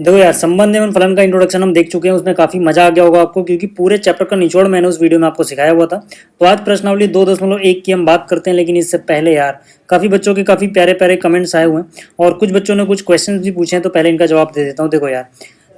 देखो यार, संबंध एवं फलन का इंट्रोडक्शन हम देख चुके हैं, उसमें काफी मजा आ गया होगा आपको, क्योंकि पूरे चैप्टर का निचोड़ मैंने उस वीडियो में आपको सिखाया हुआ था। तो आज प्रश्नावली 2.1 की हम बात करते हैं, लेकिन इससे पहले यार काफी बच्चों के काफी प्यारे प्यारे कमेंट्स आए हुए हैं और कुछ बच्चों ने कुछ क्वेश्चन भी पूछे हैं, तो पहले इनका जवाब दे देता हूँ। देखो यार,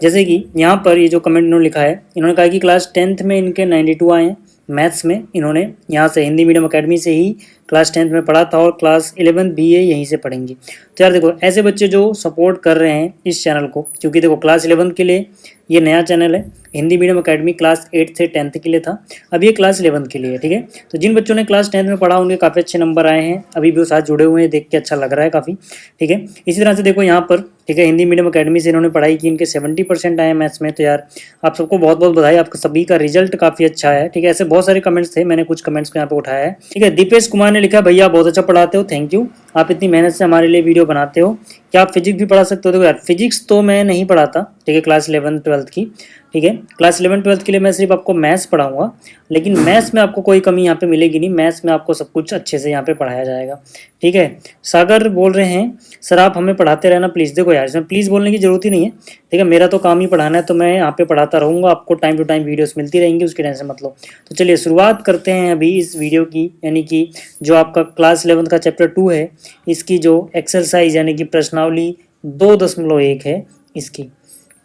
जैसे कि यहाँ पर ये जो कमेंट इन्होंने लिखा है, इन्होंने कहा कि क्लास 10th में इनके 92 आए हैं मैथ्स में। इन्होंने यहाँ से हिंदी मीडियम अकेडमी से ही क्लास 10th में पढ़ा था और क्लास 11 BA यहीं से पढ़ेंगे। तो यार देखो, ऐसे बच्चे जो सपोर्ट कर रहे हैं इस चैनल को, क्योंकि देखो क्लास 11 के लिए ये नया चैनल है, हिंदी मीडियम अकेडमी क्लास 8 से 10th के लिए था, अब ये क्लास 11 के लिए है। ठीक है, तो जिन बच्चों ने क्लास 10th में पढ़ा उनके काफ़ी अच्छे नंबर आए हैं, अभी भी वो साथ जुड़े हुए हैं, देख के अच्छा लग रहा है काफ़ी। ठीक है, इसी तरह से देखो यहाँ पर, ठीक है, हिंदी मीडियम अकेडमी से इन्होंने पढ़ाई की, इनके 70% आए मैथ्स में। तो यार आप सबको बहुत बहुत बधाई, आपका सभी का रिजल्ट काफ़ी अच्छा है। ठीक है, ऐसे बहुत सारे कमेंट्स थे, मैंने कुछ कमेंट्स को यहाँ पे उठाया है। ठीक है, दीपेश कुमार ने लिखा, भैया बहुत अच्छा पढ़ाते हो, थैंक यू, आप इतनी मेहनत से हमारे लिए वीडियो बनाते हो, क्या आप फिजिक्स भी पढ़ा सकते हो? देखो यार, फिजिक्स तो मैं नहीं पढ़ाता, ठीक है, क्लास 11-12 की। ठीक है, क्लास 11-12 के लिए मैं सिर्फ आपको मैथ्स पढ़ाऊंगा, लेकिन मैथ्स में आपको कोई कमी यहाँ पे मिलेगी नहीं, मैथ्स में आपको सब कुछ अच्छे से यहाँ पे पढ़ाया जाएगा। ठीक है, सागर बोल रहे हैं, सर आप हमें पढ़ाते रहना प्लीज़। देखो यार, इसमें प्लीज़ बोलने की जरूरत ही नहीं है। ठीक है, मेरा तो काम ही पढ़ाना है, तो मैं यहाँ पे पढ़ाता रहूँगा, आपको टाइम टू टाइम वीडियोस मिलती रहेंगी, उसकी टेंशन मत लो। तो चलिए शुरुआत करते हैं अभी इस वीडियो की, यानी कि जो आपका क्लास 11 का चैप्टर 2 है, इसकी जो एक्सरसाइज यानी कि प्रश्नावली 2.1 है इसकी।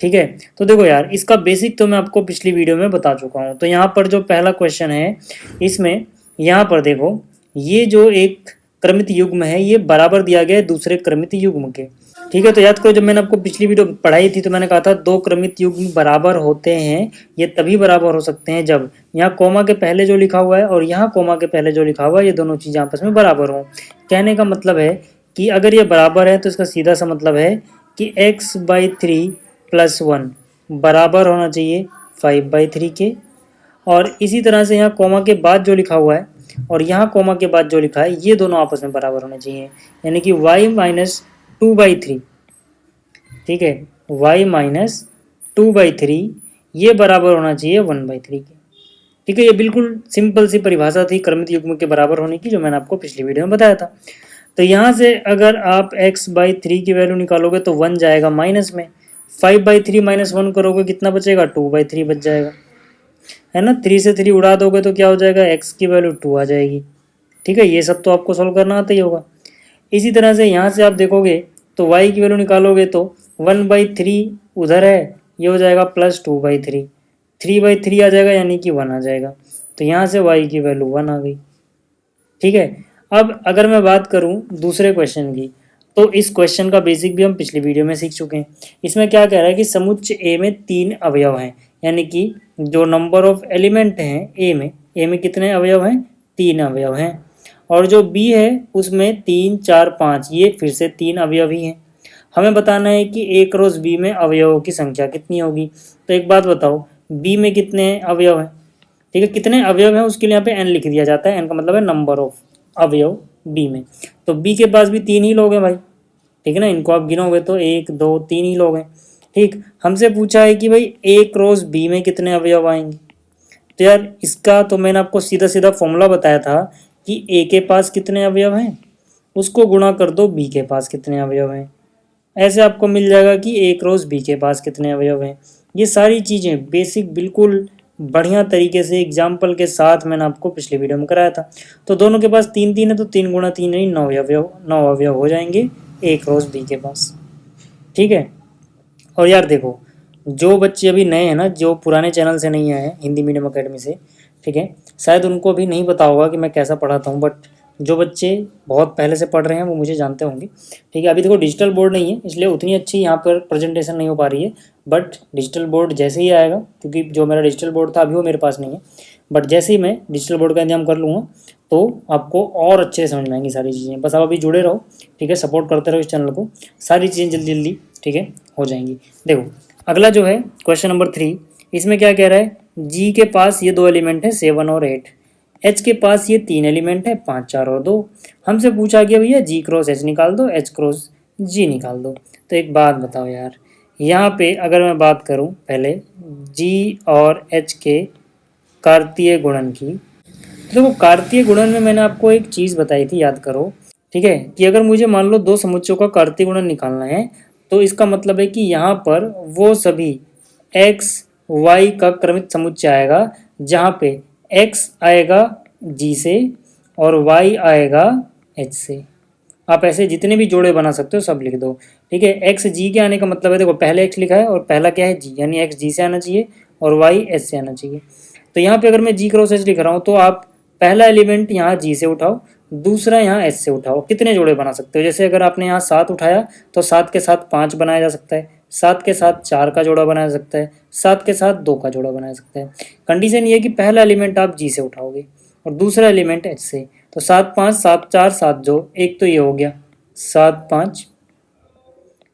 ठीक है, तो देखो यार, इसका बेसिक तो मैं आपको पिछली वीडियो में बता चुका हूँ। तो यहाँ पर जो पहला क्वेश्चन है, इसमें यहाँ पर देखो, ये जो एक क्रमित युग्म है, ये बराबर दिया गया है दूसरे क्रमित युग्म के। ठीक है, तो याद करो, जब मैंने आपको पिछली वीडियो पढ़ाई थी तो मैंने कहा था दो क्रमित युग्म बराबर होते हैं, ये तभी बराबर हो सकते हैं जब यहाँ कोमा के पहले जो लिखा हुआ है और यहाँ कोमा के पहले जो लिखा हुआ है, ये दोनों चीज़ें आपस में बराबर हों। कहने का मतलब है कि अगर ये बराबर है तो इसका सीधा सा मतलब है कि x/3 + 1 बराबर होना चाहिए 5/3 के। और इसी तरह से यहाँ कोमा के बाद जो लिखा हुआ है और यहाँ कोमा के बाद जो लिखा है, ये दोनों आपस में बराबर होने चाहिए, यानी कि y - 2/3। ठीक है, y - 2/3 ये बराबर होना चाहिए 1/3 के। ठीक है, ये बिल्कुल सिंपल सी परिभाषा थी क्रमित युग्म के बराबर होने की, जो मैंने आपको पिछली वीडियो में बताया था। तो यहाँ से अगर आप x/3 की वैल्यू निकालोगे तो 1 जाएगा माइनस में, 5/3 - 1 करोगे कितना बचेगा, 2/3 बच जाएगा, है ना। 3 से 3 उड़ा दोगे तो क्या हो जाएगा, x की वैल्यू 2 आ जाएगी। ठीक है, ये सब तो आपको सॉल्व करना आता ही होगा। इसी तरह से यहाँ से आप देखोगे तो y की वैल्यू निकालोगे तो 1/3 उधर है, ये हो जाएगा +2/3, 3/3 आ जाएगा, यानी कि 1 आ जाएगा। तो यहाँ से y की वैल्यू 1 आ गई। ठीक है, अब अगर मैं बात करूँ दूसरे क्वेश्चन की, तो इस क्वेश्चन का बेसिक भी हम पिछली वीडियो में सीख चुके हैं। इसमें क्या कह रहा है कि समुच्चय ए में 3 अवयव हैं, यानी कि जो नंबर ऑफ एलिमेंट हैं ए में कितने अवयव हैं, 3 अवयव हैं। और जो बी है उसमें 3, 4, 5, ये फिर से 3 अवयव ही हैं। हमें बताना है कि ए क्रॉस बी में अवयवों की संख्या कितनी होगी। तो एक बात बताओ, बी में कितने अवयव हैं? ठीक है, कितने अवयव हैं उसके लिए यहाँ पे एन लिख दिया जाता है, एन का मतलब है नंबर ऑफ अवयव बी में। तो बी के पास भी 3 ही लोग हैं भाई। ठीक है ना, इनको आप गिनोगे तो 1, 2, 3 ही लोग हैं। ठीक, हमसे पूछा है कि भाई ए क्रॉस बी में कितने अवयव आएंगे। तो यार इसका तो मैंने आपको सीधा सीधा फॉर्मूला बताया था कि ए के पास कितने अवयव हैं, उसको गुणा कर दो बी के पास कितने अवयव हैं, ऐसे आपको मिल जाएगा कि ए क्रॉस बी के पास कितने अवयव हैं। ये सारी चीज़ें बेसिक बिल्कुल बढ़िया तरीके से एग्जाम्पल के साथ मैंने आपको पिछले वीडियो में कराया था। तो दोनों के पास 3 है, तो 3 × 3 नहीं 9 अवयव हो जाएंगे ए क्रॉस बी के पास। ठीक है, और यार देखो, जो बच्चे अभी नए हैं ना, जो पुराने चैनल से नहीं आए हैं हिंदी मीडियम अकेडमी से, ठीक है, शायद उनको भी नहीं पता होगा कि मैं कैसा पढ़ाता हूँ, बट जो बच्चे बहुत पहले से पढ़ रहे हैं वो मुझे जानते होंगे। ठीक है, अभी देखो डिजिटल बोर्ड नहीं है, इसलिए उतनी अच्छी यहाँ पर प्रेजेंटेशन नहीं हो पा रही है, बट डिजिटल बोर्ड जैसे ही आएगा, क्योंकि जो मेरा डिजिटल बोर्ड था अभी वो मेरे पास नहीं है, बट जैसे ही मैं डिजिटल बोर्ड का इंतजाम कर लूँगा तो आपको और अच्छे से समझ में आएंगी सारी चीज़ें। बस आप अभी जुड़े रहो, ठीक है, सपोर्ट करते रहो इस चैनल को, सारी चीज़ें जल्दी जल्दी, ठीक है, हो जाएंगी। देखो अगला जो है क्वेश्चन नंबर 3, इसमें क्या कह रहा है, जी के पास ये 2 एलिमेंट है 7 और 8, एच के पास ये 3 एलिमेंट है 5, 4 और 2। हमसे पूछा गया भैया जी क्रॉस एच निकाल दो, एच क्रॉस जी निकाल दो। तो एक बात बताओ यार, यहाँ पे अगर मैं बात करूँ पहले जी और एच के कार्तीय गुणन की, तो देखो कार्तीय गुणन में मैंने आपको एक चीज़ बताई थी, याद करो, ठीक है, कि अगर मुझे मान लो 2 समुच्चयों का कार्तीय गुणन निकालना है तो इसका मतलब है कि यहाँ पर वो सभी x y का क्रमित समुच्चय आएगा जहाँ पे x आएगा g से और y आएगा h से। आप ऐसे जितने भी जोड़े बना सकते हो सब लिख दो। ठीक है, एक्स जी के आने का मतलब है, देखो पहले एक्स लिखा है और पहला क्या है जी, यानी एक्स जी से आना चाहिए और वाई एच से आना चाहिए। तो यहाँ पे अगर मैं जी क्रॉस एच लिख रहा हूँ तो आप पहला एलिमेंट यहाँ जी से उठाओ, दूसरा यहाँ एच से उठाओ। कितने जोड़े बना सकते हो, जैसे अगर आपने यहाँ 7 उठाया तो 7 के साथ 5 बनाया जा सकता है, 7 के साथ 4 का जोड़ा बनाया जा सकता है, 7 के साथ 2 का जोड़ा बनाया जा सकता है। कंडीशन ये है कि पहला एलिमेंट आप जी से उठाओगे और दूसरा एलिमेंट एच से। तो 7 5 7 4 7 जो एक तो ये हो गया 7 5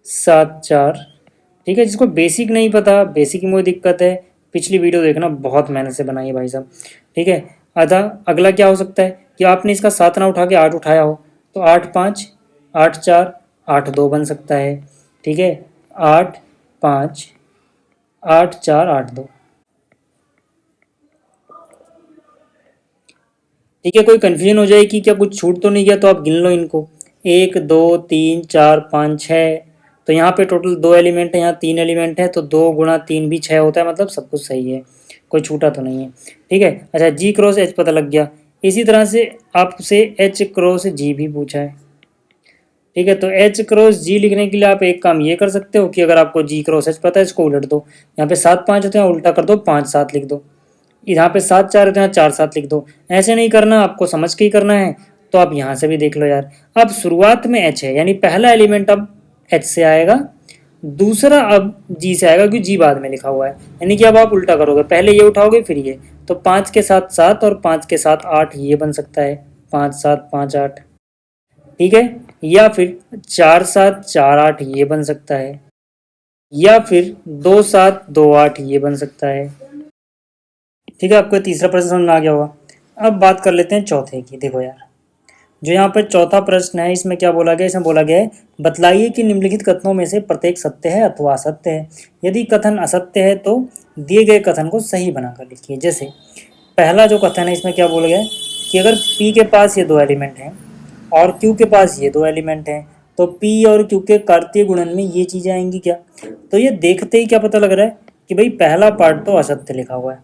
7 4। ठीक है, जिसको बेसिक नहीं पता, बेसिक की मुझे दिक्कत है, पिछली वीडियो देखना, बहुत मेहनत से बनाई है भाई साहब। ठीक है, अगला क्या हो सकता है कि आपने इसका 7 ना उठा के 8 उठाया हो तो 8 5 8 4 8 2 बन सकता है। ठीक है, 8 5 8 4 8 2। ठीक है, कोई कन्फ्यूजन हो जाए कि क्या कुछ छूट तो नहीं गया, तो आप गिन लो इनको, 1 2 3 4 5 6। तो यहाँ पे टोटल 2 एलिमेंट है, यहाँ 3 एलिमेंट है, तो 2 गुणा 3 भी 6 होता है, मतलब सब कुछ सही है, कोई छूटा तो नहीं है। ठीक है, अच्छा जी क्रॉस एच पता लग गया। इसी तरह से आपसे एच क्रॉस जी भी पूछा है। ठीक है, तो एच क्रॉस जी लिखने के लिए आप एक काम ये कर सकते हो कि अगर आपको जी क्रॉस एच पता है इसको उलट दो, यहाँ पे 7 5 होते हैं, उल्टा कर दो 5 7 लिख दो। यहाँ पे 7 4 होते हैं, 4 7 लिख दो। ऐसे नहीं करना, आपको समझ के ही करना है। तो आप यहाँ से भी देख लो यार, अब शुरुआत में एच है यानी पहला एलिमेंट अब एच से आएगा, दूसरा अब जी से आएगा क्योंकि जी बाद में लिखा हुआ है, यानी कि अब आप उल्टा करोगे, पहले ये उठाओगे फिर ये। तो 5 के साथ 7 और 5 के साथ 8 ये बन सकता है, 5 7 5 8। ठीक है, या फिर 4 7 4 8 ये बन सकता है, या फिर 2 7 2 8 ये बन सकता है। ठीक है, आपको तीसरा प्रश्न समझ में आ गया होगा। अब बात कर लेते हैं चौथे की। देखो यार, जो यहाँ पर चौथा प्रश्न है इसमें क्या बोला गया, इसमें बोला गया है बतलाइए कि निम्नलिखित कथनों में से प्रत्येक सत्य है अथवा असत्य है। यदि कथन असत्य है तो दिए गए कथन को सही बनाकर लिखिए। जैसे पहला जो कथन है इसमें क्या बोला गया है कि अगर P के पास ये 2 एलिमेंट हैं और Q के पास ये 2 एलिमेंट हैं तो P और Q के कार्तीय गुणन में ये चीज़ें आएंगी क्या। तो ये देखते ही क्या पता लग रहा है कि भाई पहला पार्ट तो असत्य लिखा हुआ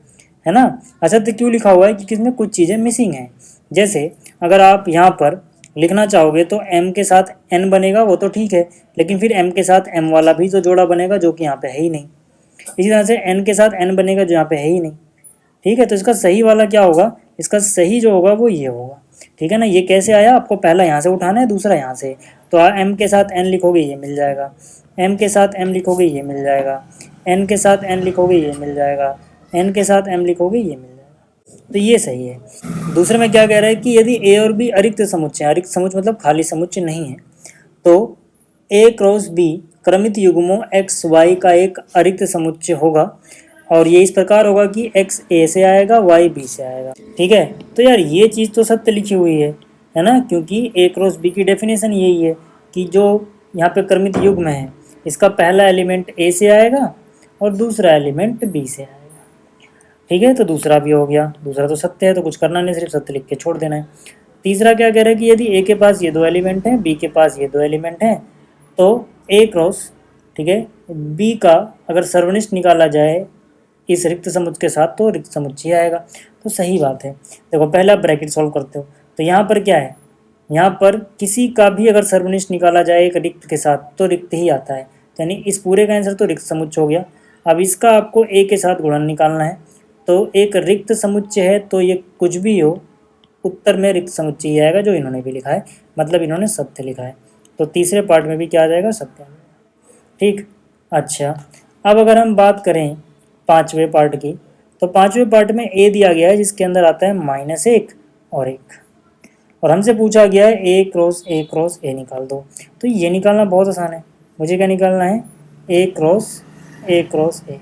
है ना। असत्य क्यों लिखा हुआ है, क्योंकि इसमें कुछ चीज़ें मिसिंग हैं। जैसे अगर आप यहाँ पर लिखना चाहोगे तो m के साथ n बनेगा, वो तो ठीक है, लेकिन फिर m के साथ m वाला भी तो जोड़ा बनेगा जो कि यहाँ पे है ही नहीं। इसी तरह से n के साथ n बनेगा जो यहाँ पे है ही नहीं। ठीक है, तो इसका सही वाला क्या होगा, इसका सही जो होगा वो ये होगा। ठीक है ना, ये कैसे आया, आपको पहला यहाँ से उठाना है, दूसरा यहाँ से। तो m के साथ n लिखोगे ये मिल जाएगा, m के साथ m लिखोगे ये मिल जाएगा, n के साथ n लिखोगे ये मिल जाएगा, n के साथ m लिखोगे ये मिल जाएगा। तो ये सही है। दूसरे में क्या कह रहा है कि यदि a और b अरिक्त समुच्चय, अरिक्त समुच्चय मतलब खाली समुच्चय नहीं है, तो a cross b क्रमित युग्मों x y का एक अरिक्त समुच्चय होगा और ये इस प्रकार होगा कि x a से आएगा y b से आएगा। ठीक है, तो यार ये चीज़ तो सत्य लिखी हुई है ना, क्योंकि a क्रॉस b की डेफिनेशन यही है कि जो यहाँ पे क्रमित युग्म है इसका पहला एलिमेंट a से आएगा और दूसरा एलिमेंट b से आएगा। ठीक है, तो दूसरा भी हो गया, दूसरा तो सत्य है तो कुछ करना नहीं, सिर्फ सत्य लिख के छोड़ देना है। तीसरा क्या कह रहा है कि यदि a के पास ये 2 एलिमेंट हैं, b के पास ये 2 एलिमेंट हैं, तो a क्रॉस, ठीक है, b का अगर सर्वनिष्ठ निकाला जाए इस रिक्त समुच्चय के साथ तो रिक्त समुच्चय आएगा। तो सही बात है। देखो पहला ब्रैकेट सॉल्व करते हो तो यहाँ पर क्या है, यहाँ पर किसी का भी अगर सर्वनिष्ठ निकाला जाए एक रिक्त के साथ तो रिक्त ही आता है, यानी इस पूरे का आंसर तो रिक्त समुच्चय हो गया। अब इसका आपको a के साथ गुणन निकालना है, तो एक रिक्त समुच्चय है तो ये कुछ भी हो उत्तर में रिक्त समुच्चय ही आएगा जो इन्होंने भी लिखा है, मतलब इन्होंने सत्य लिखा है। तो तीसरे पार्ट में भी क्या आ जाएगा, सत्य आ जाएगा। ठीक, अच्छा अब अगर हम बात करें पाँचवें पार्ट की, तो पाँचवें पार्ट में a दिया गया है जिसके अंदर आता है -1 और 1, और हमसे पूछा गया है a क्रॉस a निकाल दो। तो ये निकालना बहुत आसान है, मुझे क्या निकालना है, a क्रॉस a।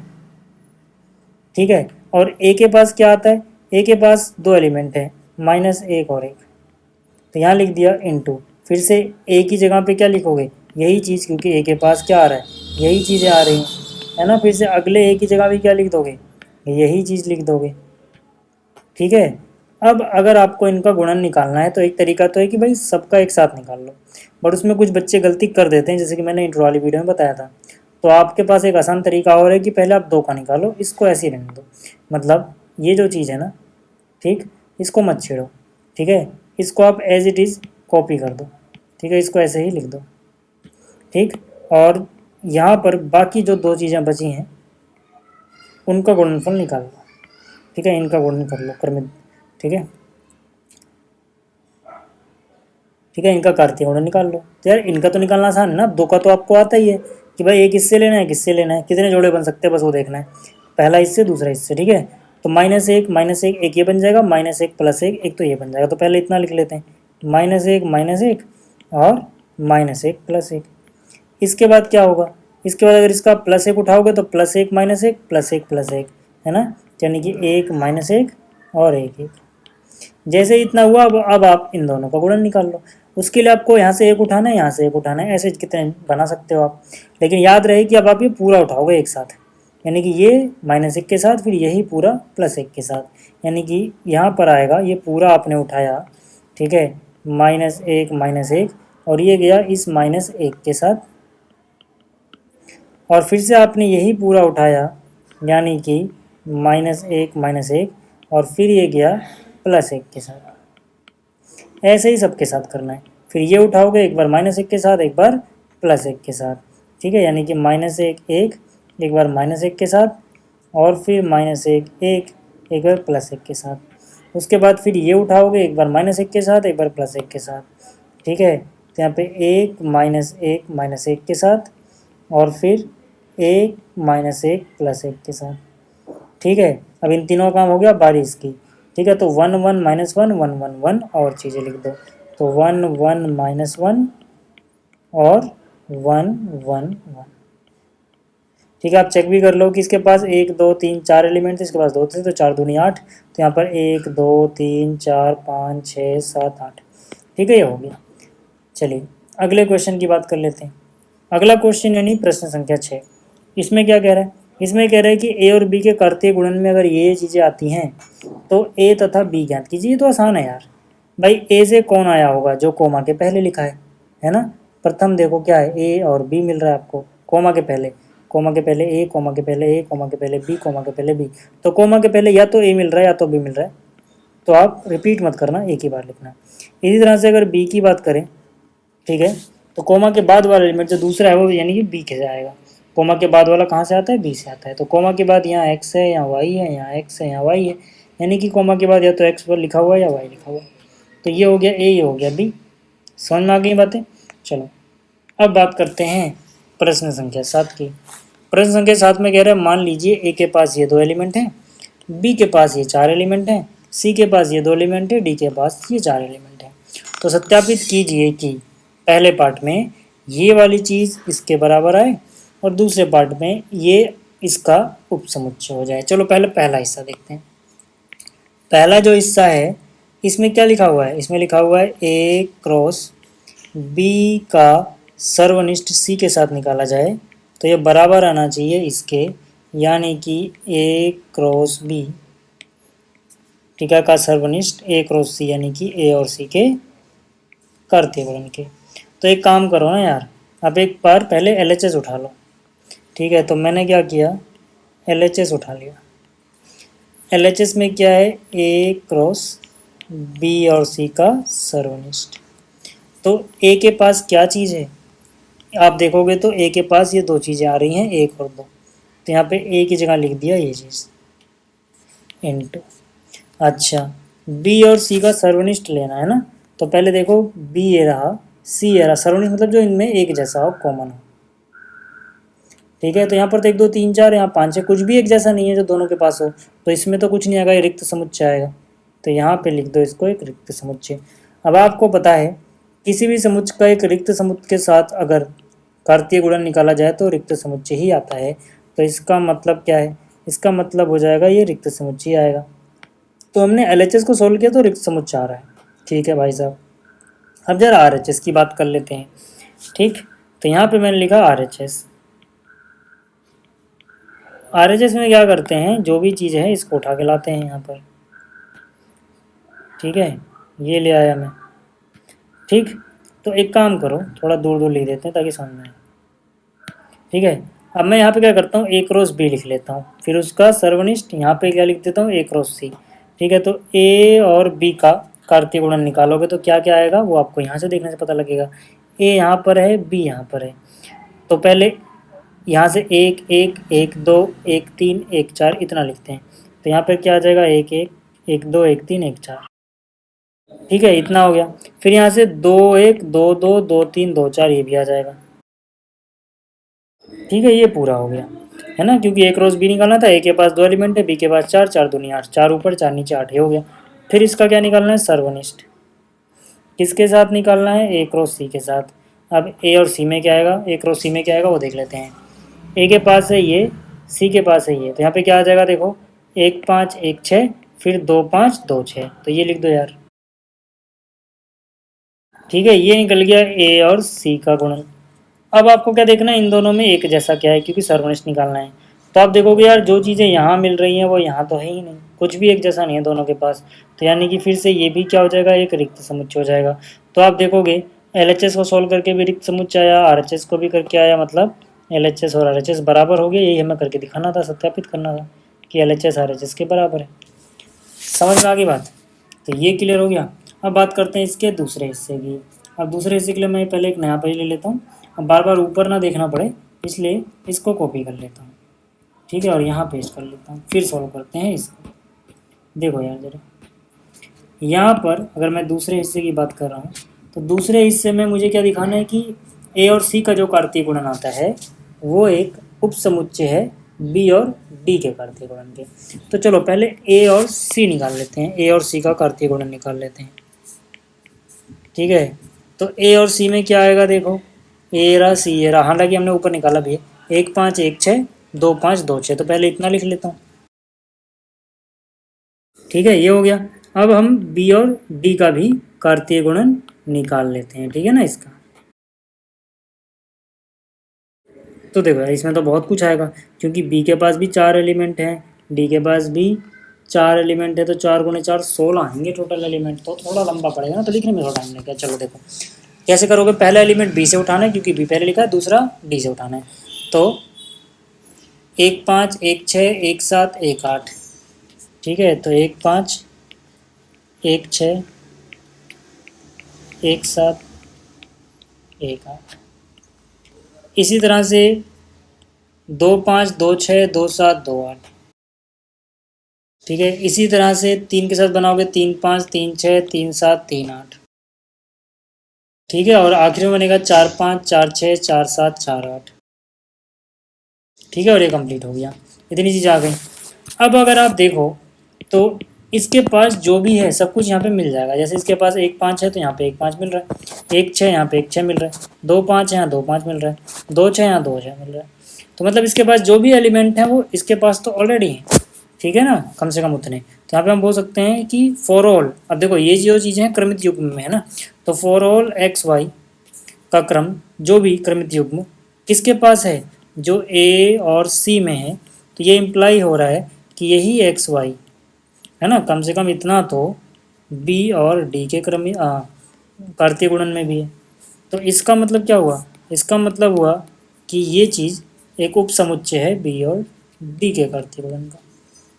ठीक है, और a के पास क्या आता है, a के पास 2 एलिमेंट है -1 और 1, तो यहाँ लिख दिया इनटू, फिर से a की जगह पे क्या लिखोगे, यही चीज़, क्योंकि a के पास क्या आ रहा है, यही चीज़ें आ रही है ना। फिर से अगले a की जगह भी क्या लिख दोगे, यही चीज़ लिख दोगे। ठीक है, अब अगर आपको इनका गुणन निकालना है तो एक तरीका तो है कि भाई सबका एक साथ निकाल लो, बट उसमें कुछ बच्चे गलती कर देते हैं, जैसे कि मैंने इंट्रो वाली वीडियो में बताया था। तो आपके पास एक आसान तरीका और है कि पहले आप 2 का निकालो, इसको ऐसे ही रहने दो, मतलब ये जो चीज़ है ना, ठीक, इसको मत छेड़ो, ठीक है, इसको आप एज इट इज़ कॉपी कर दो, ठीक है, इसको ऐसे ही लिख दो, ठीक। और यहाँ पर बाकी जो 2 चीज़ें बची हैं उनका गुणनफल निकाल लो, ठीक है, इनका गुणन कर लो क्रमित, ठीक है, ठीक है, इनका कार्तीय गुणन निकाल लो। तो यार इनका तो निकालना आसान है ना, 2 का तो आपको आता ही है कि भाई एक इससे लेना है, किससे लेना है, कितने जोड़े बन सकते हैं, बस वो देखना है, पहला इससे दूसरा इससे, ठीक है। तो -1 एक ये बन जाएगा, -1 + 1 एक तो ये बन जाएगा, तो पहले इतना लिख लेते हैं, -1 और -1 + 1। इसके बाद क्या होगा, इसके बाद अगर इसका +1 उठाओगे तो +1 -1 +1 + 1 है ना, यानी कि 1 -1 और 1 1। जैसे इतना हुआ, अब आप इन दोनों का गुणन निकाल लो। उसके लिए आपको यहाँ से 1 उठाना है, यहाँ से 1 उठाना है, ऐसे कितने बना सकते हो आप, लेकिन याद रहे कि अब आप ये पूरा उठाओगे एक साथ, यानी कि ये -1 के साथ, फिर यही पूरा +1 के साथ, यानी कि यहाँ पर आएगा ये पूरा आपने उठाया, ठीक है, -1 और ये गया इस -1 के साथ, और फिर से आपने यही पूरा उठाया, यानी कि -1 और फिर ये गया +1 के साथ। ऐसे ही सबके साथ करना है, फिर ये उठाओगे एक बार -1 के साथ, एक बार +1 के साथ, ठीक है, यानी कि -1 एक बार -1 के साथ, और फिर -1 एक बार +1 के साथ। उसके बाद फिर ये उठाओगे एक बार -1 के साथ, एक बार +1 के साथ, ठीक है। तो यहाँ पे 1 के साथ, और फिर 1 -1 +1 के साथ, ठीक है। अब इन तीनों का काम हो गया, बारी इसकी, ठीक है। तो 1 1 -1 1 1 1 और चीज़ें लिख दो, तो 1 1 -1 और 1 1 1, ठीक है। आप चेक भी कर लो कि इसके पास 1 2 3 4 एलिमेंट थे, इसके पास 2 थे, तो 4 दूनी 8, तो यहाँ पर 1 2 3 4 5 6 7 8, ठीक है, ये हो गया। चलिए अगले क्वेश्चन की बात कर लेते हैं। अगला क्वेश्चन यानी प्रश्न संख्या 6, इसमें क्या कह रहा है, इसमें कह रहा है कि ए और बी के कार्तीय गुणन में अगर ये चीज़ें आती हैं तो ए तथा बी ज्ञात कीजिए। तो आसान है यार, भाई ए से कौन आया होगा, जो कोमा के पहले लिखा है ना। प्रथम देखो क्या है, ए और बी मिल रहा है आपको कोमा के पहले, कोमा के पहले ए, कोमा के पहले ए, कोमा के पहले बी, कोमा के पहले बी, तो कोमा के पहले या तो ए मिल रहा है या तो बी मिल रहा है, तो आप रिपीट मत करना, एक ही बार लिखना। इसी तरह से अगर बी की बात करें, ठीक है, तो कोमा के बाद वाला एलिमेंट जो दूसरा है वो यानी कि बी के जाएगा। कोमा के बाद वाला कहाँ से आता है, बी से आता है। तो कोमा के बाद यहाँ एक्स है, यहाँ वाई है, यहाँ एक्स है, यहाँ वाई है, यानी कि कोमा के बाद या तो एक्स पर लिखा हुआ है या वाई लिखा हुआ है। तो ये हो गया ए, ये हो गया बी। समझ में आ गई बातें। चलो अब बात करते हैं प्रश्न संख्या 7 की। प्रश्न संख्या 7 में कह रहा है, मान लीजिए ए के पास ये 2 एलिमेंट हैं, बी के पास ये 4 एलिमेंट हैं, सी के पास ये 2 एलिमेंट है, डी के पास ये 4 एलिमेंट हैं। तो सत्यापित कीजिए कि पहले पार्ट में ये वाली चीज़ इसके बराबर आए और दूसरे पार्ट में ये इसका उपसमुच्चय हो जाए। चलो पहले पहला हिस्सा देखते हैं। पहला जो हिस्सा है इसमें क्या लिखा हुआ है, इसमें लिखा हुआ है ए क्रॉस बी का सर्वनिष्ठ सी के साथ निकाला जाए तो ये बराबर आना चाहिए इसके, यानी कि ए क्रॉस बी, ठीक है, का सर्वनिष्ठ ए क्रॉस सी, यानी कि ए और सी के कार्तीय गुणन के। तो एक काम करो ना यार, अब एक बार पहले LHS उठा लो, ठीक है। तो मैंने क्या किया, LHS उठा लिया। LHS में क्या है, ए क्रॉस बी और सी का सर्वनिष्ठ। तो ए के पास क्या चीज़ है, आप देखोगे तो ए के पास ये 2 चीज़ें आ रही हैं, 1 और 2, तो यहाँ पे ए की जगह लिख दिया ये चीज़ इनटू। अच्छा, बी और सी का सर्वनिष्ठ लेना है ना, तो पहले देखो बी ये रहा, सी ये रहा, सर्वनिष्ठ मतलब जो इनमें एक जैसा हो, कॉमन हो, ठीक है। तो यहाँ पर तो 1 2 3 4, यहाँ 5 है, कुछ भी एक जैसा नहीं है जो दोनों के पास हो, तो इसमें तो कुछ नहीं आएगा, ये रिक्त समुच्चय आएगा। तो यहाँ पे लिख दो इसको एक रिक्त समुच्चय। अब आपको पता है किसी भी समुच्चय का एक रिक्त समुच्चय के साथ अगर कार्तीय गुणन निकाला जाए तो रिक्त समुच्चय ही आता है। तो इसका मतलब क्या है, इसका मतलब हो जाएगा ये रिक्त समुच्चय आएगा। तो हमने LHS को सोल्व किया तो रिक्त समुच्चय आ रहा है, ठीक है भाई साहब। अब जरा RHS की बात कर लेते हैं, ठीक। तो यहाँ पे मैंने लिखा RHS। RHS में क्या करते हैं, जो भी चीज़ है इसको उठा के लाते हैं यहाँ पर, ठीक है, ये ले आया मैं। ठीक, तो एक काम करो, थोड़ा दूर दूर लिख देते हैं ताकि समझ में आए। ठीक है, अब मैं यहाँ पे क्या करता हूँ, ए क्रॉस बी लिख लेता हूँ, फिर उसका सर्वनिष्ठ यहाँ पे क्या लिख देता हूँ, ए क्रॉस सी। ठीक है, तो ए और बी का कार्तीय गुणन निकालोगे तो क्या क्या आएगा वो आपको यहाँ से देखने से पता लगेगा। ए यहाँ पर है, बी यहाँ पर है, तो पहले यहाँ से एक एक एक दो एक तीन एक चार इतना लिखते हैं, तो यहाँ पर क्या आ जाएगा, एक एक एक दो एक तीन एक चार। ठीक है, इतना हो गया। फिर यहाँ से दो एक दो दो दो तीन दो चार, ये भी आ जाएगा। ठीक है, ये पूरा हो गया है ना, क्योंकि ए क्रॉस बी निकालना था। ए के पास 2 एलिमेंट है, बी के पास 4, 4 दूनी 8, 4 ऊपर 4 नीचे 8, ये हो गया। फिर इसका क्या निकालना है, सर्वनिष्ठ। किसके साथ निकालना है, ए क्रॉस सी के साथ। अब ए और सी में क्या आएगा, ए क्रॉस सी में क्या आएगा वो देख लेते हैं। ए के पास है ये, सी के पास है ये, तो यहाँ पे क्या आ जाएगा देखो, 1 5 1 6, फिर 2 5 2 6, तो ये लिख दो यार। ठीक है, ये निकल गया ए और सी का गुणन। अब आपको क्या देखना है, इन दोनों में एक जैसा क्या है, क्योंकि सर्वनिष्ठ निकालना है। तो आप देखोगे यार, जो चीज़ें यहाँ मिल रही हैं वो यहाँ तो है ही नहीं, कुछ भी एक जैसा नहीं है दोनों के पास। तो यानी कि फिर से ये भी क्या हो जाएगा, एक रिक्त समुच्चय हो जाएगा। तो आप देखोगे LHS को सॉल्व करके भी रिक्त समुच्चय आया, RHS को भी करके आया, मतलब LHS और RHS बराबर हो गए। यही हमें करके दिखाना था, सत्यापित करना था कि LHS RHS के बराबर है। समझ में आ गई बात, तो ये क्लियर हो गया। अब बात करते हैं इसके दूसरे हिस्से की। अब दूसरे हिस्से के लिए मैं पहले एक नया पेज ले लेता हूँ, अब बार बार ऊपर ना देखना पड़े, इसलिए इसको कॉपी कर लेता हूँ। ठीक है, और यहाँ पेस्ट कर लेता हूँ, फिर सॉल्व करते हैं इसको। देखो यार जरा, यहाँ पर अगर मैं दूसरे हिस्से की बात कर रहा हूँ, तो दूसरे हिस्से में मुझे क्या दिखाना है कि ए और सी का जो कार्तीय गुणन आता है वो एक उपसमुच्चय है बी और डी के कार्तीय गुणन के। तो चलो पहले ए और सी निकाल लेते हैं, ए और सी का कार्तीय गुणन निकाल लेते हैं। ठीक है, तो ए और सी में क्या आएगा देखो, ए रहा सी ए रहा, हालांकि हमने ऊपर निकाला भी है, 1 5 1 6 2 5 2 6, तो पहले इतना लिख लेता हूँ। ठीक है, ये हो गया। अब हम बी और डी का भी कार्तीय गुणन निकाल लेते हैं। ठीक है ना, इसका तो देखो यार, इसमें तो बहुत कुछ आएगा, क्योंकि बी के पास भी 4 एलिमेंट हैं, डी के पास भी 4 एलिमेंट है, तो 4 गुणे 4 16 आएंगे टोटल एलिमेंट। तो थोड़ा लंबा पड़ेगा ना, तो लिखने में थोड़ा टाइम लगेगा। चलो देखो कैसे करोगे, पहला एलिमेंट बी से उठाना है, क्योंकि बी पहले लिखा है, दूसरा डी से उठाना है। तो 1 5 1 6 1 7 1 8। ठीक है, तो 1 5 1 6 1 7 1 8। इसी तरह से 2 5 2 6 2 7 2 8। ठीक है, इसी तरह से 3 के साथ बनाओगे, 3 5 3 6 3 7 3 8। ठीक है, और आखिर में बनेगा 4 5 4 6 4 7 4 8। ठीक है, और ये कंप्लीट हो गया, इतनी चीज़ आ गई। अब अगर आप देखो तो इसके पास जो भी है सब कुछ यहाँ पे मिल जाएगा। जैसे इसके पास 1 5 है, तो यहाँ पे 1 5 मिल रहा है, 1 6 यहाँ पे 1 6 मिल रहा है, 2 5 यहाँ 2 5 मिल रहा है, 2 6 यहाँ 2 6 मिल रहा है। तो मतलब इसके पास जो भी एलिमेंट है वो इसके पास तो ऑलरेडी है। ठीक है ना, कम से कम उतने। तो यहाँ पे हम बोल सकते हैं कि फॉर ऑल, अब देखो ये जो चीज़ें हैं क्रमित युग्म में है ना, तो फॉर ऑल एक्स वाई का क्रम, जो भी क्रमित युग्म किसके पास है, जो ए और सी में है, तो ये इम्प्लाई हो रहा है कि यही एक्स वाई है ना, कम से कम इतना तो बी और डी के क्रम कार्तीय गुणन में भी है। तो इसका मतलब क्या हुआ, इसका मतलब हुआ कि ये चीज़ एक उपसमुच्चय है बी और डी के कार्तीय गुणन का।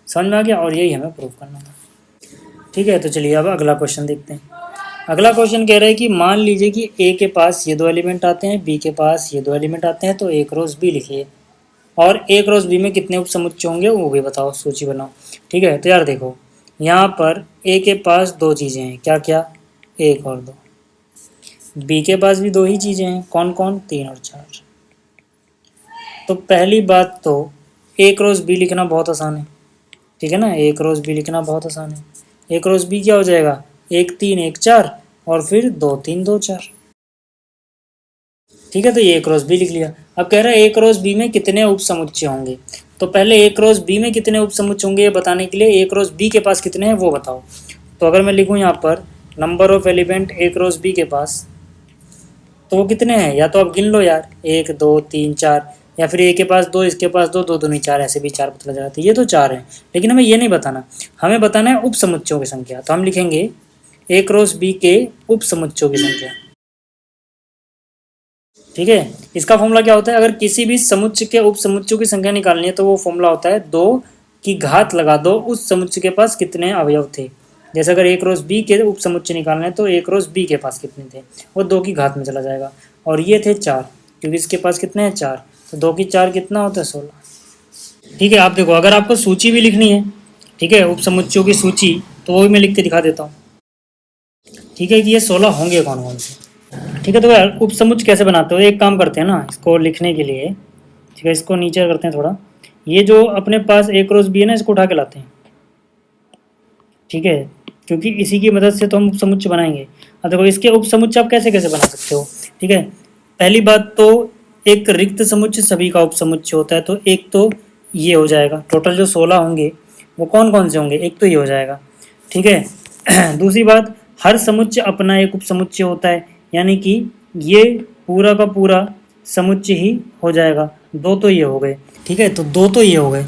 समझ में आ गया, और यही हमें प्रूव करना था। ठीक है, तो चलिए अब अगला क्वेश्चन देखते हैं। अगला क्वेश्चन कह रहा है कि मान लीजिए कि ए के पास ये 2 एलिमेंट आते हैं, बी के पास ये 2 एलिमेंट आते हैं, तो ए क्रॉस बी लिखिए, और ए क्रॉस बी में कितने उपसमुच्चय होंगे वो भी बताओ, सूची बनाओ। ठीक है, तो यार देखो यहाँ पर ए के पास 2 चीज़ें हैं, क्या क्या, 1 और 2। बी के पास भी 2 ही चीज़ें हैं, कौन कौन, 3 और 4। तो पहली बात तो ए क्रॉस बी लिखना बहुत आसान है। ठीक है ना, ए क्रॉस बी लिखना बहुत आसान है। ए क्रॉस बी क्या हो जाएगा, 1 3 1 4 और फिर 2 3 2 4। ठीक है, तो ये ए क्रॉस बी लिख लिया। अब कह रहा है ए क्रॉस बी में कितने उपसमुच्चय होंगे, तो पहले ए क्रॉस बी में कितने उपसमुच्चय होंगे ये बताने के लिए ए क्रॉस बी के पास कितने हैं वो बताओ। तो अगर मैं लिखूँ यहाँ पर number of element A cross B के पास, तो वो कितने हैं, या तो आप गिन लो यार, 1 2 3 4, या फिर ए के पास 2 इसके पास 2 2 2 4, ऐसे भी 4 पता लग जाते हैं। ये तो 4 हैं, लेकिन हमें ये नहीं बताना, हमें बताना है उपसमुच्चयों की संख्या। तो हम लिखेंगे ए क्रॉस बी के उप समुच्चयों की संख्या। ठीक है, इसका फॉर्मूला क्या होता है, अगर किसी भी समुच्चय के उप समुच्चयों की संख्या निकालनी है तो वो फॉर्मूला होता है 2 की घात लगा दो उस समुच्चय के पास कितने अवयव थे। जैसे अगर ए क्रॉस बी के उप समुच्चय निकालना है तो ए क्रॉस बी के पास कितने थे, वो 2 की घात में चला जाएगा। और ये थे 4, क्योंकि इसके पास कितने हैं 4, तो 2 की 4 कितना होता है 16। ठीक है, आप देखो अगर आपको सूची भी लिखनी है, ठीक है, उप समुच्चयों की सूची, तो वो भी मैं लिख के दिखा देता हूँ। ठीक है कि ये 16 होंगे कौन कौन से। ठीक है, तो यार उप समुच्चय कैसे बनाते हो, एक काम करते हैं ना इसको लिखने के लिए। ठीक है, इसको नीचे करते हैं थोड़ा, ये जो अपने पास ए क्रॉस बी है ना, इसको उठा के लाते हैं। ठीक है, क्योंकि इसी की मदद से तो हम उप समुच्चय बनाएंगे। अब देखो इसके उप समुच्चय आप कैसे कैसे बना सकते हो। ठीक है, पहली बात तो एक रिक्त समुच्चय सभी का उप समुच्चय होता है, तो एक तो ये हो जाएगा। टोटल जो 16 होंगे वो कौन कौन से होंगे, एक तो ये हो जाएगा। ठीक है दूसरी बात, हर समुच्चय अपना एक उप समुच्चय होता है, यानी कि ये पूरा का पूरा समुच्चय ही हो जाएगा। 2 तो ये हो गए। ठीक है, तो 2 तो ये हो गए।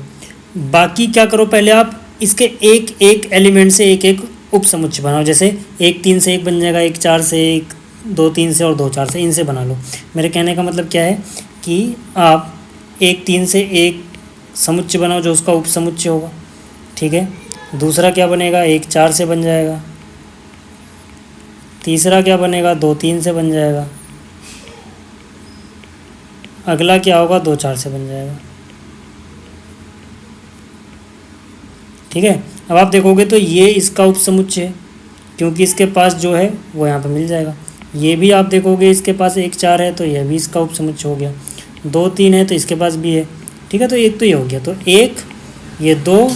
बाकी क्या करो, पहले आप इसके एक एक एलिमेंट से एक एक उप समुच्चय बनाओ। जैसे 1 3 से 1 बन जाएगा, 1 4 से 1, 2 3 से और 2 4 से, इनसे बना लो। मेरे कहने का मतलब क्या है कि आप 1 3 से 1 समुच्चय बनाओ जो उसका उप समुच्चय होगा। ठीक है, दूसरा क्या बनेगा, 1 4 से बन जाएगा। तीसरा क्या बनेगा, 2 3 से बन जाएगा। अगला क्या होगा, 2 4 से बन जाएगा। ठीक है, अब आप देखोगे तो ये इसका उप समुच्चय है, क्योंकि इसके पास जो है वो यहाँ पे मिल जाएगा। ये भी आप देखोगे इसके पास 1 4 है, तो यह भी इसका उप समुच्चय हो गया। 2 3 है तो इसके पास भी है। ठीक है, तो एक तो ये हो गया, तो 1 ये 2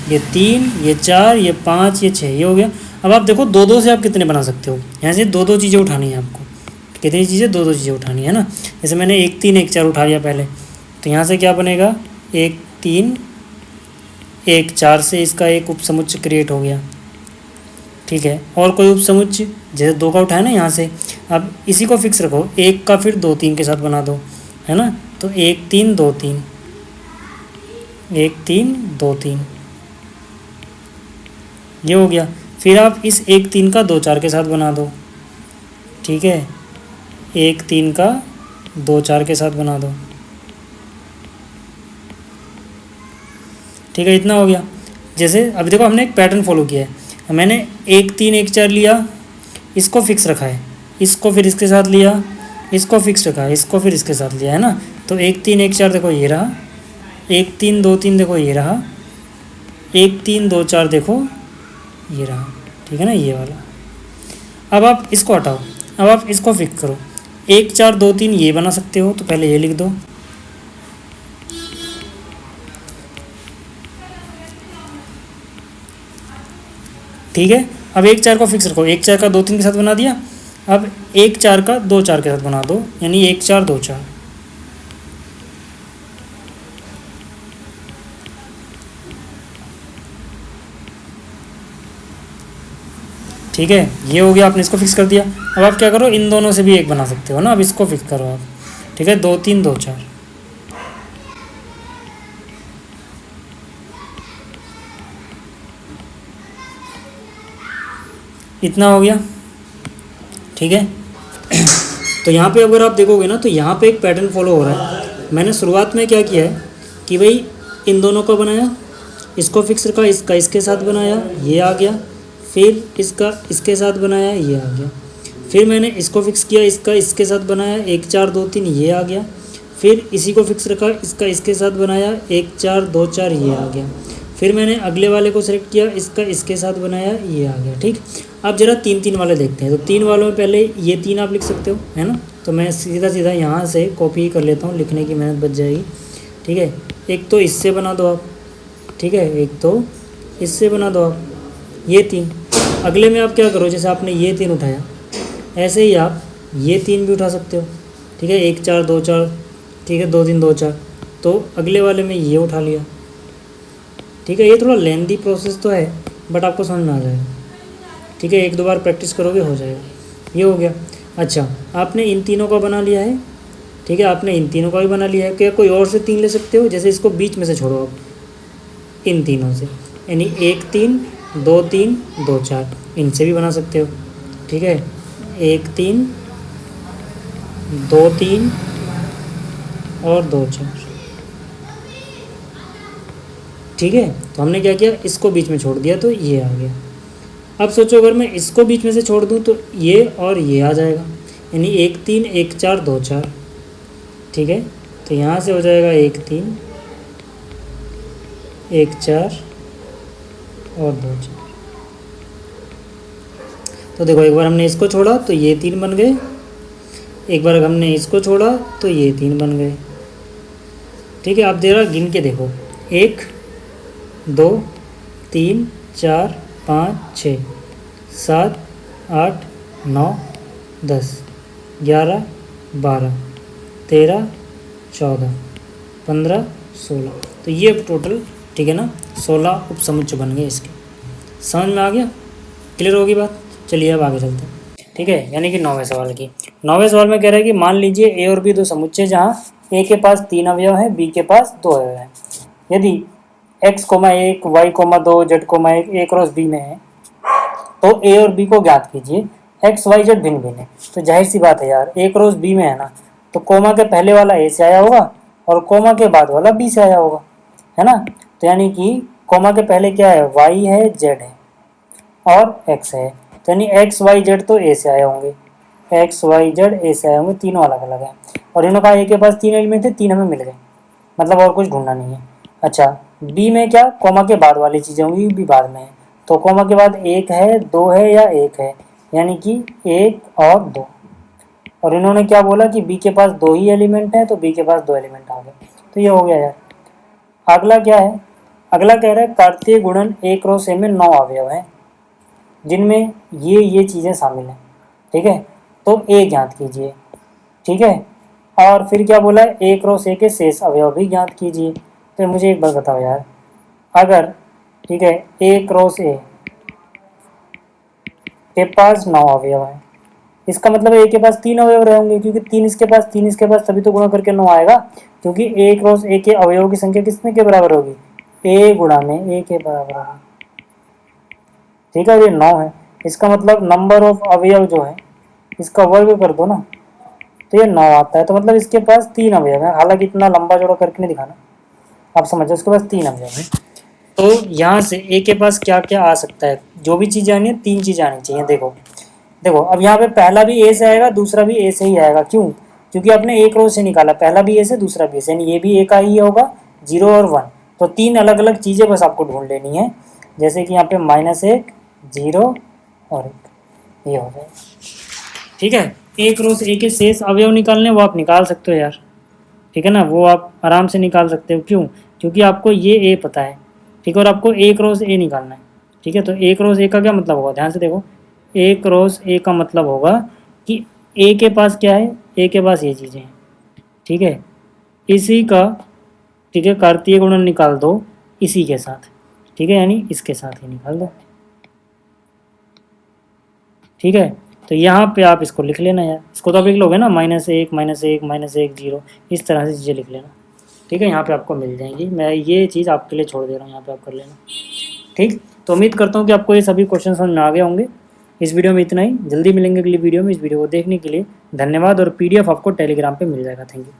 ये 3 ये 4 ये 5 ये 6 ये हो गया। अब आप देखो 2 2 से आप कितने बना सकते हो, यहाँ से 2 2 चीज़ें उठानी है आपको। कितनी चीज़ें, 2 2 चीज़ें उठानी है ना। जैसे मैंने 1 3 1 4 उठा लिया पहले, तो यहाँ से क्या बनेगा, 1 3 1 4 से इसका एक उप समुच्चय क्रिएट हो गया। ठीक है, और कोई उप समुच्चय, जैसे 2 का उठाया ना यहाँ से, अब इसी को फिक्स रखो, 1 का फिर 2 3 के साथ बना दो, है ना। तो 1 3 2 3 1 3 2 3 ये हो गया। फिर आप इस 1 3 का 2 4 के साथ बना दो। ठीक है, 1 3 का 2 4 के साथ बना दो। ठीक है, इतना हो गया। जैसे अभी देखो हमने एक पैटर्न फॉलो किया है, मैंने 1 3 1 4 लिया, इसको फिक्स रखा है, इसको फिर इसके साथ लिया, इसको फिक्स रखा है, इसको फिर इसके साथ लिया, है ना। तो 1 3 1 4 देखो ये रहा, 1 3 2 3 देखो ये रहा, 1 3 2 4 देखो ये रहा। ठीक है ना, ये वाला। अब आप इसको हटाओ, अब आप इसको फिक्स करो। 1 4 2 3 ये बना सकते हो, तो पहले ये लिख दो। ठीक है, अब 1 4 को फिक्स रखो, 1 4 का 2 3 के साथ बना दिया। अब 1 4 का 2 4 के साथ बना दो, यानी 1 4 2 4। ठीक है, ये हो गया, आपने इसको फिक्स कर दिया। अब आप क्या करो, इन दोनों से भी एक बना सकते हो ना, अब इसको फिक्स करो आप। ठीक है, 2 3 2 4 इतना हो गया। ठीक है तो यहाँ पे अगर आप देखोगे ना, तो यहाँ पे एक पैटर्न फॉलो हो रहा है। मैंने शुरुआत में क्या किया है कि भाई इन दोनों का बनाया, इसको फिक्स रखा, इसका इसके साथ बनाया, ये आ गया। फिर इसका इसके साथ बनाया, ये आ गया। फिर मैंने इसको फिक्स किया, इसका इसके साथ बनाया, 1 4 2 3 ये आ गया। फिर इसी को फिक्स रखा, इसका इसके साथ बनाया, 1 4 2 4 ये आ गया। फिर मैंने अगले वाले को सेलेक्ट किया, इसका इसके साथ बनाया, ये आ गया। ठीक, अब जरा 3 3 वाले देखते हैं। तो 3 वालों में पहले ये 3 आप लिख सकते हो, है ना। तो मैं सीधा सीधा यहाँ से कॉपी कर लेता हूँ, लिखने की मेहनत बच जाएगी। ठीक है, एक तो इससे बना दो आप, ठीक है, एक तो इससे बना दो आप, ये 3। अगले में आप क्या करो, जैसे आपने ये 3 उठाया, ऐसे ही आप ये 3 भी उठा सकते हो। ठीक है, 1 4 2 4, ठीक है, 2 3 2 4। तो अगले वाले में ये उठा लिया। ठीक है, ये थोड़ा लेंदी प्रोसेस तो है, बट आपको समझ में आ जाएगा। ठीक है, 1 2 बार प्रैक्टिस करोगे हो जाएगा। ये हो गया। अच्छा, आपने इन तीनों का बना लिया है। ठीक है, आपने इन तीनों का भी बना लिया है। क्या कोई और से 3 ले सकते हो, जैसे इसको बीच में से छोड़ो आप, इन तीनों से, यानी 1 3 2 3 2 4, इनसे भी बना सकते हो। ठीक है, 1 3 2 3 और 2 4। ठीक है, तो हमने क्या किया, इसको बीच में छोड़ दिया तो ये आ गया। अब सोचो अगर मैं इसको बीच में से छोड़ दूँ तो ये और ये आ जाएगा, यानी 1 3 1 4 2 4। ठीक है, तो यहाँ से हो जाएगा 1 3 1 4 और 2 4। तो देखो एक बार हमने इसको छोड़ा तो ये 3 बन गए, एक बार हमने इसको छोड़ा तो ये 3 बन गए। ठीक है, आप जरा गिन के देखो, 1 2 3 4 5 6 7 8 9 10 11 12 13 14 15 16। तो ये टोटल, ठीक है ना, 16 उपसमुच्चय बन गए इसके। समझ में आ गया, क्लियर होगी बात। चलिए अब आगे चलते हैं। ठीक है, यानी कि 9वें सवाल की। 9वें सवाल में कह रहा है कि मान लीजिए ए और बी दो समुच्चय जहाँ ए के पास 3 अवयव हैं, बी के पास 2 अवयव हैं। यदि x, 1 y, 2 z, 1 a cross b में है तो ए और बी को ज्ञात कीजिए। एक्स वाई जेड भिन्न भिन्न है, तो जाहिर सी बात है यार, ए क्रॉस बी में है ना, तो कोमा के पहले वाला ए से आया होगा और कोमा के बाद वाला बी से आया होगा, है ना। तो यानी कि कोमा के पहले क्या है, वाई है, जेड है और एक्स है, तो यानी एक्स वाई जेड तो ए से आए होंगे, एक्स वाई जेड ए से आए होंगे, तीनों अलग अलग हैं। और इन्होंने कहा ए के पास 3 एलिमेंट थे, 3 हमें मिल गए, मतलब और कुछ ढूंढना नहीं है। अच्छा, बी में क्या, कोमा के बाद वाली चीज़ें होंगी, बी बाद में है, तो कोमा के बाद 1 है, 2 है या 1 है, यानी कि 1 और 2। और इन्होंने क्या बोला कि बी के पास 2 ही एलिमेंट हैं, तो बी के पास 2 एलिमेंट आ गए, तो ये हो गया यार। अगला क्या है, अगला कह रहा है कार्तीय गुणन ए क्रॉस ए में 9 अवयव हैं जिनमें ये चीज़ें शामिल हैं। ठीक है, तो ए ज्ञात कीजिए। ठीक है, और फिर क्या बोला है, ए क्रॉस ए के शेष अवयव भी ज्ञात कीजिए। तो मुझे एक बात बताओ यार, अगर, ठीक है, ए क्रॉस ए के पास 9 अवयव हैं, इसका मतलब ए के पास 3 अवयव रहेंगे, क्योंकि 3 इसके पास 3 इसके पास, तभी तो गुणा करके 9 आएगा, क्योंकि ए क्रॉस ए के अवयवों की संख्या किसने के बराबर होगी, ए गुणा में ए के बराबर होगी। ठीक है, ये 9 है, इसका मतलब नंबर ऑफ अवयव जो है इसका वर्ग कर दो ना, तो ये 9 आता है। तो मतलब इसके पास 3 अवयव है, हालांकि इतना लंबा चौड़ा करके नहीं दिखाना, आप समझो, इसके पास 3 अवयव है। तो यहाँ से ए के पास क्या क्या आ सकता है, जो भी चीज़ें आनी है, 3 चीज़ें आनी चाहिए। देखो देखो, अब यहाँ पे पहला भी ए से आएगा, दूसरा भी ए से ही आएगा, क्यों, क्योंकि आपने एक रो से निकाला, पहला भी ए से, दूसरा भी ए से, यानी ये भी ए का ही होगा, 0 और 1। तो 3 अलग अलग चीज़ें बस आपको ढूंढ लेनी है, जैसे कि यहाँ पे -1 0 और 1, ये हो जाएगा। ठीक है, एक रो से ए के शेष अवयव निकालने, वो आप निकाल सकते हो यार, ठीक है ना, वो आप आराम से निकाल सकते हो। क्यों, क्योंकि आपको ये ए पता है, ठीक है, और आपको ए क्रॉस ए निकालना है। ठीक है, तो ए क्रॉस ए का क्या मतलब होगा, ध्यान से देखो, ए क्रॉस ए का मतलब होगा कि ए के पास क्या है, ए के पास ये चीज़ें हैं। ठीक है, इसी का, ठीक है, कार्तीय गुणन निकाल दो इसी के साथ। ठीक है, यानी इसके साथ ही निकाल दो। ठीक है, तो यहाँ पे आप इसको लिख लेना यार, इसको तो आप लिख लोगे ना, -1 -1 -1 0, इस तरह से चीज़ें लिख लेना। ठीक है, यहाँ पे आपको मिल जाएंगी, मैं ये चीज़ आपके लिए छोड़ दे रहा हूँ, यहाँ पे आप कर लेना। ठीक, तो उम्मीद करता हूँ कि आपको ये सभी क्वेश्चन समझ में आ गए होंगे। इस वीडियो में इतना ही, जल्दी मिलेंगे अगली वीडियो में। इस वीडियो को देखने के लिए धन्यवाद, और PDF आपको टेलीग्राम पे मिल जाएगा। Thank you.